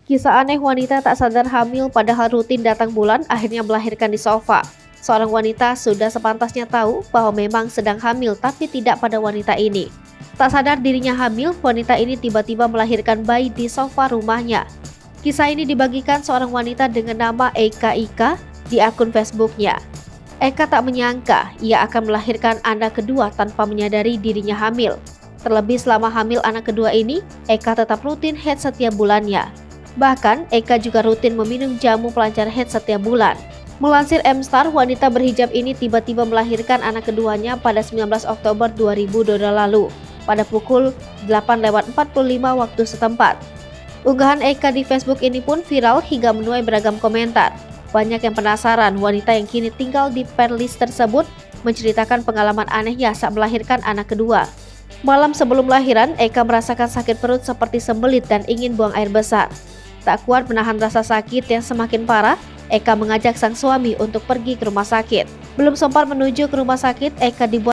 Kisah aneh wanita tak sadar hamil padahal rutin datang bulan akhirnya melahirkan di sofa. Seorang wanita sudah sepantasnya tahu bahwa memang sedang hamil tapi tidak pada wanita ini. Tak sadar dirinya hamil, wanita ini tiba-tiba melahirkan bayi di sofa rumahnya. Kisah ini dibagikan seorang wanita dengan nama Eka Ika di akun Facebooknya. Eka tak menyangka ia akan melahirkan anak kedua tanpa menyadari dirinya hamil. Terlebih selama hamil anak kedua ini, Eka tetap rutin haid setiap bulannya. Bahkan, Eka juga rutin meminum jamu pelancar haid setiap bulan. Melansir Mstar, wanita berhijab ini tiba-tiba melahirkan anak keduanya pada 19 Oktober 2022 lalu, pada pukul 8:45 waktu setempat. Unggahan Eka di Facebook ini pun viral hingga menuai beragam komentar. Banyak yang penasaran wanita yang kini tinggal di Perlis tersebut menceritakan pengalaman anehnya saat melahirkan anak kedua. Malam sebelum lahiran, Eka merasakan sakit perut seperti sembelit dan ingin buang air besar. Tak kuat menahan rasa sakit yang semakin parah, Eka mengajak sang suami untuk pergi ke rumah sakit. Belum sempat menuju ke rumah sakit, Eka dibuat